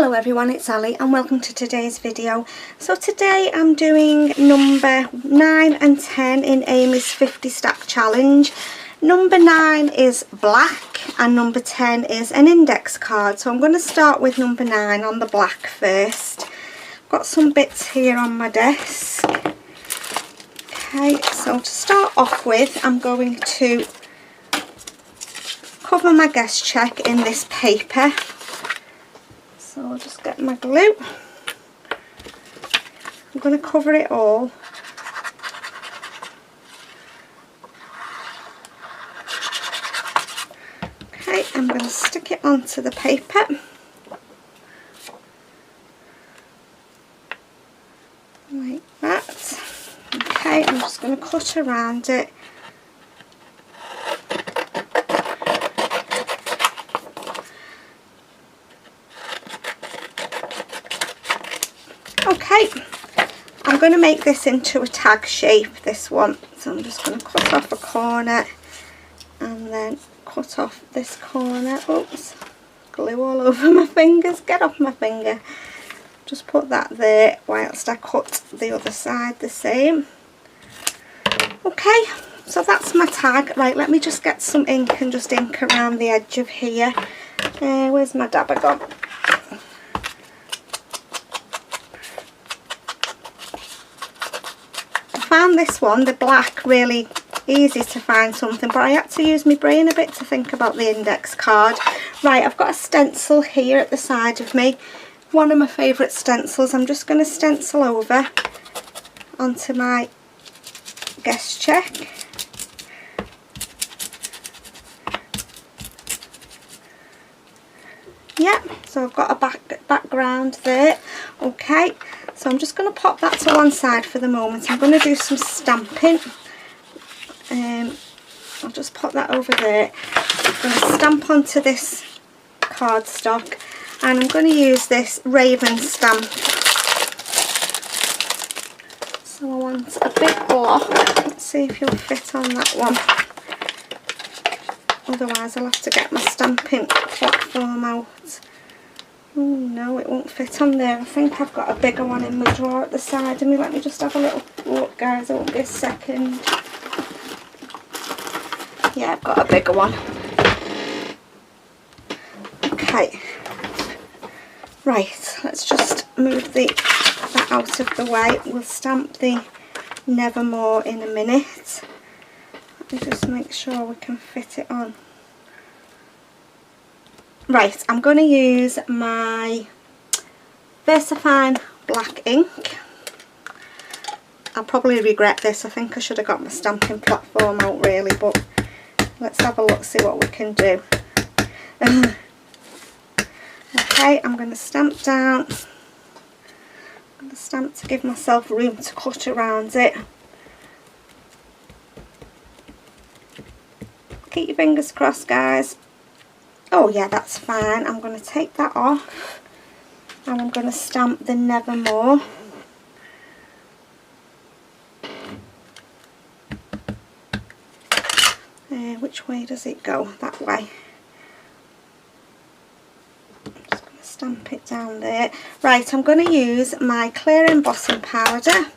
Hello everyone, it's Ali and welcome to today's video. So today I'm doing number 9 and 10 in Amy's 50 stack challenge. Number 9 is black and number 10 is an index card. So I'm going to start with number 9 on the black first. Got some bits here on my desk. Okay, so to start off with, I'm going to cover my guest check in this paper. So I'll just get my glue. I'm going to cover it all. Okay, I'm going to stick it onto the paper. Like that. Okay, I'm just going to cut around it. Okay, I'm going to make this into a tag shape, this one. So I'm just going to cut off a corner and then cut off this corner. Oops, glue all over my fingers, get off my finger. Just put that there whilst I cut the other side the same. Okay, so that's my tag. Right, let me just get some ink and just ink around the edge of here. Where's my dabber gone? I found this one, the black, really easy to find something, but I had to use my brain a bit to think about the index card. Right, I've got a stencil here at the side of me, one of my favourite stencils. I'm just going to stencil over onto my guest check. Yep, so I've got a background there. Okay, so I'm just going to pop that to one side for the moment. I'm going to do some stamping. I'll just pop that over there. I'm going to stamp onto this cardstock and I'm going to use this Raven stamp. So I want a big block. Let's see if you'll fit on that one. Otherwise I'll have to get my stamping platform out. Oh no, it won't fit on there. I think I've got a bigger one in my drawer at the side of me. Let me just have a little look, guys. It won't be a second. Yeah, I've got a bigger one. Okay. Right, let's just move that out of the way. We'll stamp the Nevermore in a minute. Let me just make sure we can fit it on. Right, I'm going to use my VersaFine black ink. I'll probably regret this. I think I should have got my stamping platform out really, but let's have a look, see what we can do. Okay, I'm going to stamp down. I'm going to stamp to give myself room to cut around it. Keep your fingers crossed, guys. Oh yeah, that's fine. I'm going to take that off and I'm going to stamp the Nevermore. Which way does it go? That way. I'm just going to stamp it down there. Right, I'm going to use my clear embossing powder.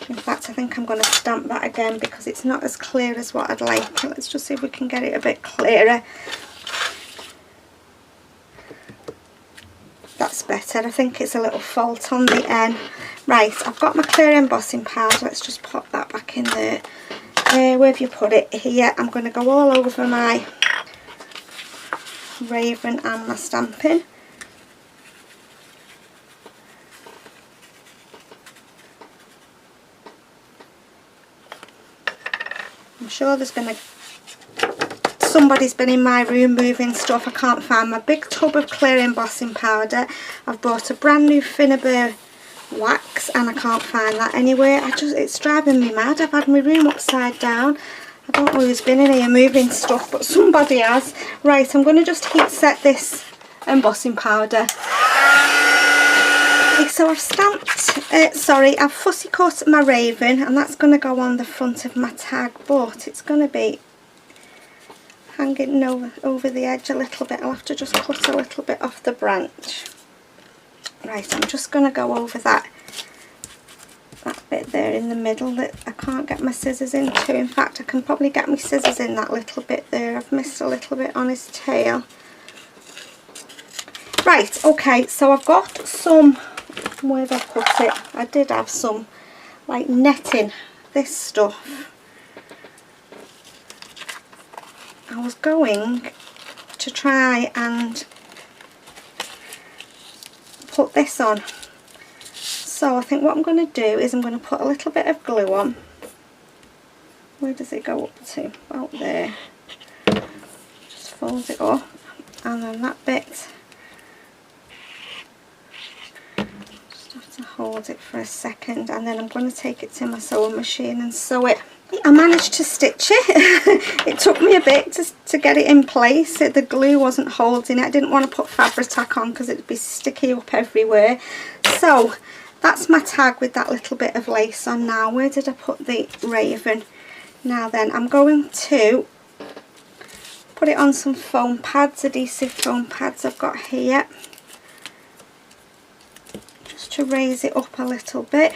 In fact, I think I'm going to stamp that again because it's not as clear as what I'd like. Let's just see if we can get it a bit clearer. That's better. I think it's a little fault on the end. Right, I've got my clear embossing powder. Let's just pop that back in there. Where have you put it? Here. I'm going to go all over my Raven and my stamping. I'm sure there's going to... Somebody's been in my room moving stuff. I can't find my big tub of clear embossing powder. I've bought a brand new Finnabair wax and I can't find that anywhere. It's driving me mad. I've had my room upside down. I don't know who's been in here moving stuff, but somebody has. Right, I'm going to just heat set this embossing powder. Okay, so I've stamped, I've fussy cut my Raven and that's going to go on the front of my tag, but it's going to be hanging over the edge a little bit. I'll have to just cut a little bit off the branch. Right, I'm just going to go over that bit there in the middle that I can't get my scissors into. In fact, I can probably get my scissors in that little bit there. I've missed a little bit on his tail. Right, okay, so I've got some, where did I put it? I did have some like netting, this stuff. I was going to try and put this on. So I think what I'm going to do is I'm going to put a little bit of glue on. Where does it go up to? About there. Just fold it up, and then that bit, just have to hold it for a second, and then I'm going to take it to my sewing machine and sew it. I managed to stitch it. It took me a bit to get it in place. The glue wasn't holding it. I didn't want to put fabric tack on because it'd be sticky up everywhere. So that's my tag with that little bit of lace on now. Where did I put the raven? Now then, I'm going to put it on some foam pads, adhesive foam pads I've got here, just to raise it up a little bit.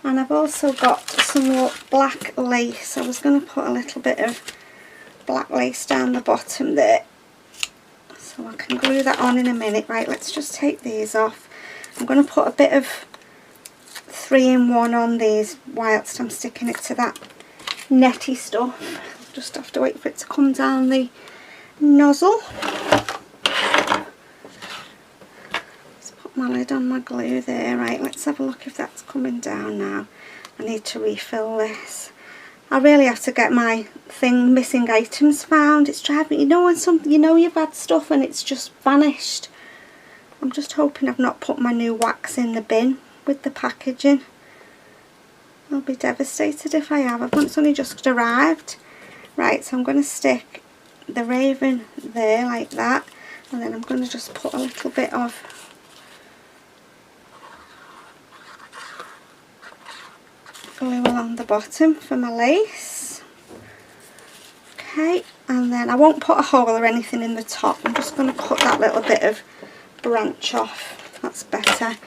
And I've also got some more black lace. I was going to put a little bit of black lace down the bottom there, so I can glue that on in a minute. Right, let's just take these off. I'm going to put a bit of 3-in-1 on these whilst I'm sticking it to that netty stuff. Just have to wait for it to come down the nozzle. My lid on my glue there. Right, let's have a look if that's coming down now. I need to refill this. I really have to get my thing missing items found. It's driving, you know, when something, you know, you've had stuff and it's just vanished. I'm just hoping I've not put my new wax in the bin with the packaging. I'll be devastated if I have. It's only just arrived. Right, so I'm going to stick the raven there like that, and then I'm going to just put a little bit of glue along the bottom for my lace. Okay, and then I won't put a hole or anything in the top. I'm just going to cut that little bit of branch off. That's better.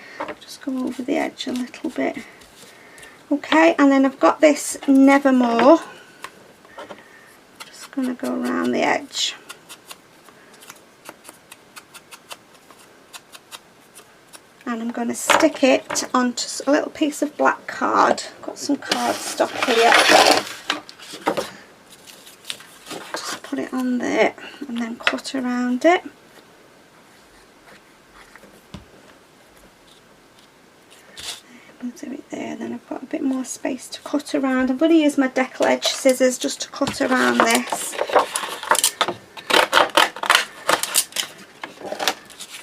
Just go over the edge a little bit. Okay, and then I've got this Nevermore. Just going to go around the edge. And I'm going to stick it onto a little piece of black card. I've got some cardstock here. Just put it on there and then cut around it. We'll do it there. Then I've got a bit more space to cut around. I'm going to use my deckle edge scissors just to cut around this.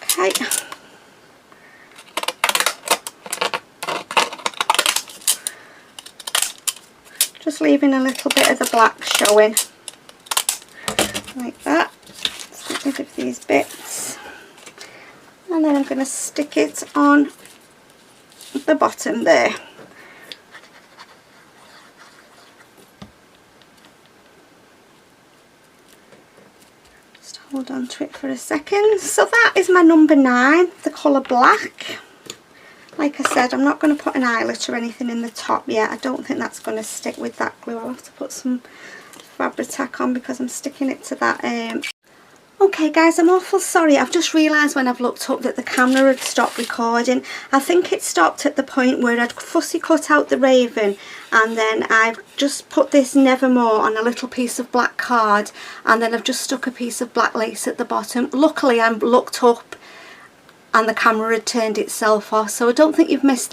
Okay. Just leaving a little bit of the black showing, like that. Let's get rid of these bits, and then I'm going to stick it on the bottom there. Just hold on to it for a second. So that is my number 9, the colour black. Like I said, I'm not going to put an eyelet or anything in the top yet. I don't think that's going to stick with that glue. I'll have to put some fabric tack on because I'm sticking it to that. Okay guys, I'm awful sorry. I've just realised when I've looked up that the camera had stopped recording. I think it stopped at the point where I'd fussy cut out the raven, and then I've just put this Nevermore on a little piece of black card, and then I've just stuck a piece of black lace at the bottom. Luckily I looked up and the camera had turned itself off, so I don't think you've missed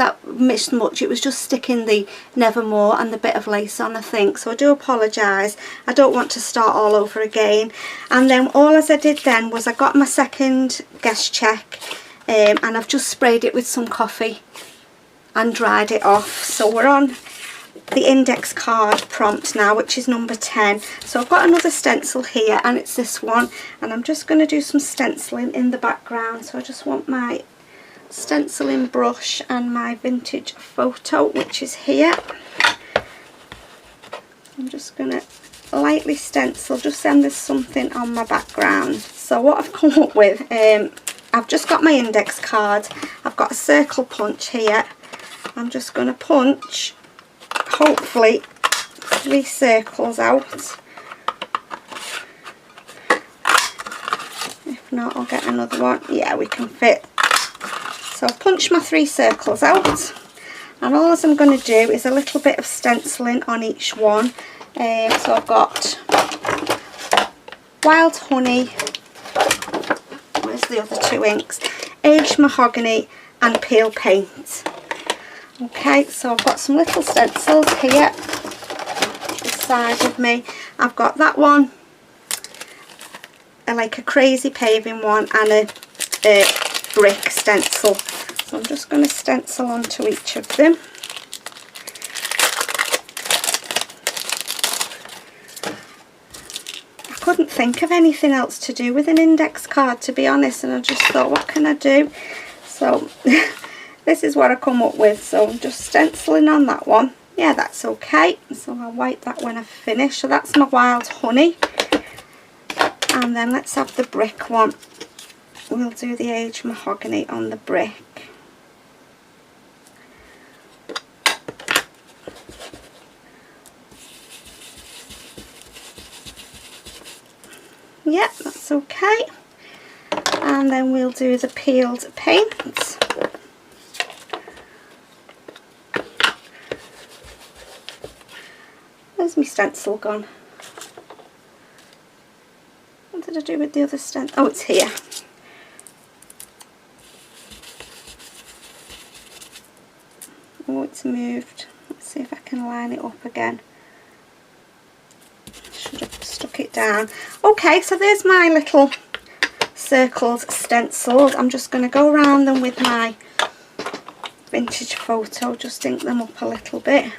much. It was just sticking the Nevermore and the bit of lace on, I think, so I do apologise. I don't want to start all over again. And then all as I did then was I got my second guest check, and I've just sprayed it with some coffee and dried it off. So we're on the index card prompt now, which is number 10. So I've got another stencil here, and it's this one, and I'm just going to do some stenciling in the background. So I just want my stenciling brush and my vintage photo, which is here. I'm just going to lightly stencil just then there's something on my background. So what I've come up with, I've just got my index card, I've got a circle punch here. I'm just going to punch hopefully 3 circles out. If not, I'll get another one. Yeah, we can fit. So I've punched my 3 circles out, and all I'm going to do is a little bit of stenciling on each one. So I've got Wild Honey, where's the other 2 inks, Aged Mahogany and Peel Paint. Okay, so I've got some little stencils here beside of me. I've got that one, like a crazy paving one, and a brick stencil. So I'm just going to stencil onto each of them. I couldn't think of anything else to do with an index card, to be honest, and I just thought, what can I do? So this is what I come up with. So I'm just stenciling on that one. Yeah, that's okay. So I'll wipe that when I finish. So that's my Wild Honey. And then let's have the brick one. We'll do the Aged Mahogany on the brick. Yeah, that's okay. And then we'll do the peeled paint. Where's my stencil gone? What did I do with the other stencil? Oh, it's here. Oh, it's moved. Let's see if I can line it up again. Should have stuck it down. Okay, so there's my little circles stenciled. I'm just going to go around them with my vintage photo, just ink them up a little bit.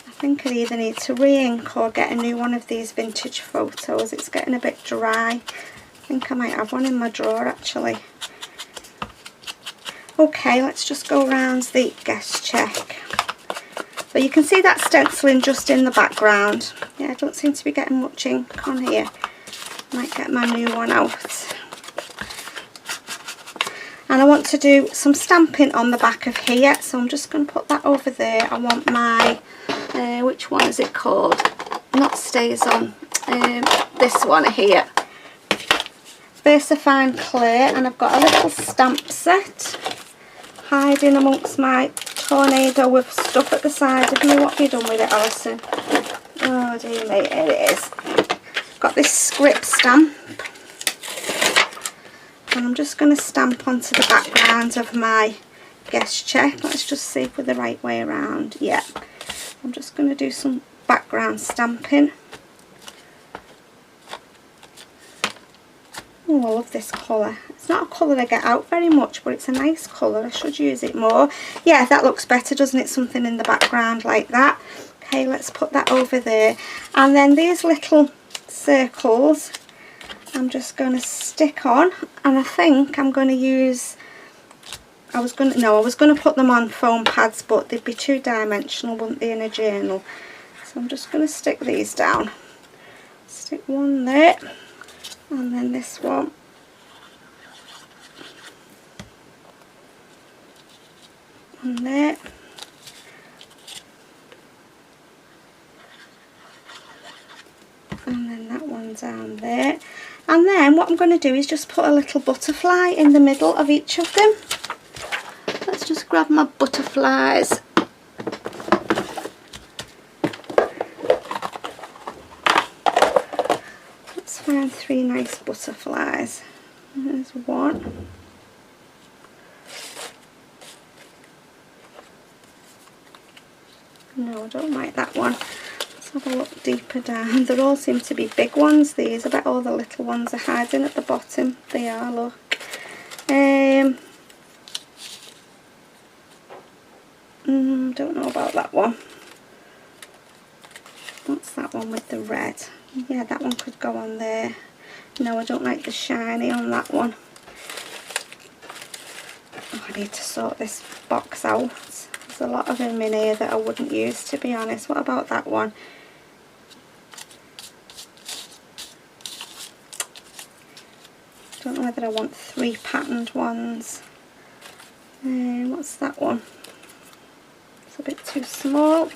I think I either need to re-ink or get a new one of these vintage photos. It's getting a bit dry. I think I might have one in my drawer actually. Okay, let's just go around the guest check. So you can see that stenciling just in the background. Yeah, I don't seem to be getting much ink on here. Might get my new one out. And I want to do some stamping on the back of here, so I'm just going to put that over there. I want my, which one is it called? Not Stays On, this one here. VersaFine Clear, and I've got a little stamp set hiding amongst my tornado with stuff at the side of me. What have you done with it, Alison? Oh dear me, here it is. Got this script stamp, and I'm just going to stamp onto the background of my guest check. Let's just see if we're the right way around. Yeah, I'm just going to do some background stamping. Oh, I love this colour. It's not a colour I get out very much, but it's a nice colour. I should use it more. Yeah, that looks better, doesn't it? Something in the background like that. Okay, let's put that over there. And then these little circles I'm just going to stick on, and I think I'm going to use, I was going to put them on foam pads, but they'd be 2-dimensional, wouldn't they, in a journal? So I'm just going to stick these down. Stick one there, and then this one. And there. And then that one down there. And then what I'm going to do is just put a little butterfly in the middle of each of them. Let's just grab my butterflies. Let's find 3 nice butterflies. There's one. No, I don't like that one. Let's have a look deeper down. They all seem to be big ones, these. I bet all the little ones are hiding at the bottom. They are, look. Don't know about that one. What's that one with the red? Yeah, that one could go on there. No, I don't like the shiny on that one. need to sort this box out. There's a lot of them in here that I wouldn't use, to be honest. What about that one? Don't know whether I want 3 patterned ones. What's that one? It's a bit too small.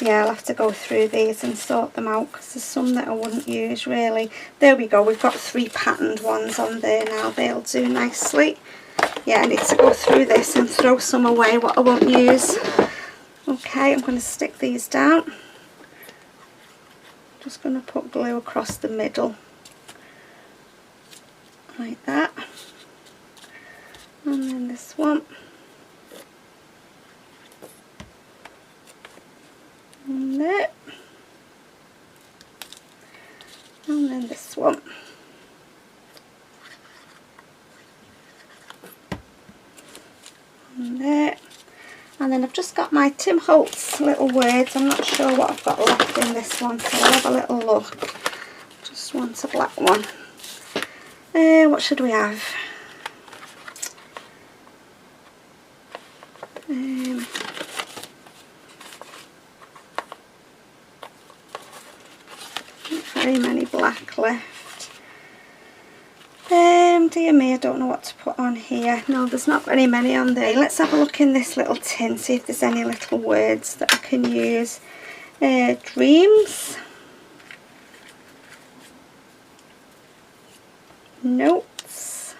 Yeah, I'll have to go through these and sort them out because there's some that I wouldn't use really. There we go, we've got 3 patterned ones on there now. They'll do nicely. Yeah, I need to go through this and throw some away what I won't use. Okay, I'm going to stick these down. Just going to put glue across the middle. Like that. And then this one. And there. And then this one. And there. And then I've just got my Tim Holtz little words. I'm not sure what I've got left in this one, so I'll have a little look. Just want a black one. What should we have? Not very many black left. Dear me, I don't know what to put on here. No, there's not very many on there. Let's have a look in this little tin, see if there's any little words that I can use. Dreams. Notes.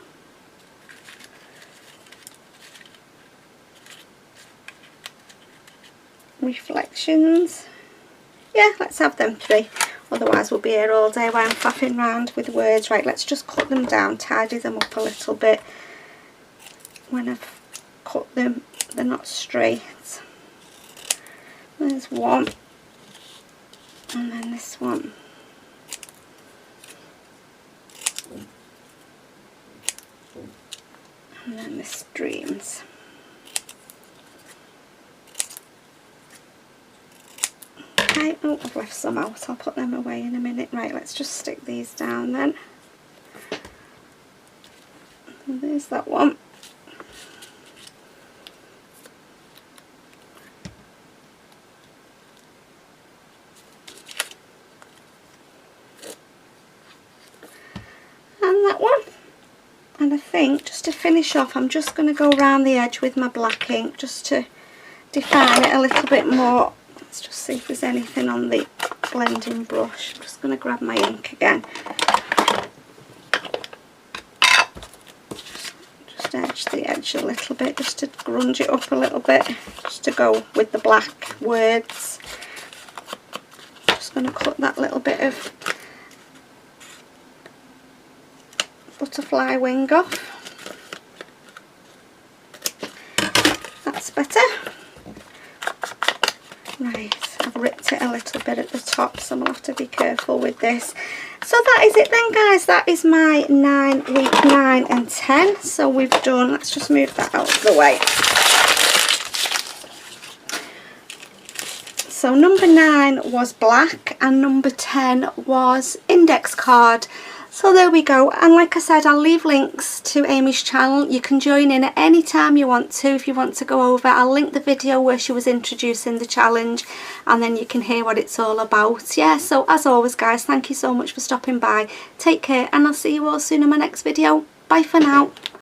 Reflections. Yeah, let's have them 3. Otherwise we'll be here all day while I'm faffing around with words. Right, let's just cut them down, tidy them up a little bit. When I've cut them, they're not straight. There's one. And then this one. And then this dreams. Okay, oh, I've left some out. I'll put them away in a minute. Right, let's just stick these down then. And there's that one. And that one. And I think, just to finish off, I'm just going to go around the edge with my black ink just to define it a little bit more. Let's just see if there's anything on the blending brush. I'm just going to grab my ink again. Just edge the edge a little bit, just to grunge it up a little bit, just to go with the black words. Just going to cut that little bit of butterfly wing off. That's better. Right, I've ripped it a little bit at the top, so I'm going to have to be careful with this. So that is it then, guys. That is my week 9 and 10. So we've done, let's just move that out of the way. So number 9 was black and number 10 was index card. So there we go, and like I said, I'll leave links to Amy's channel. You can join in at any time you want to if you want to go over. I'll link the video where she was introducing the challenge, and then you can hear what it's all about. Yeah, so as always guys, thank you so much for stopping by. Take care, and I'll see you all soon in my next video. Bye for now.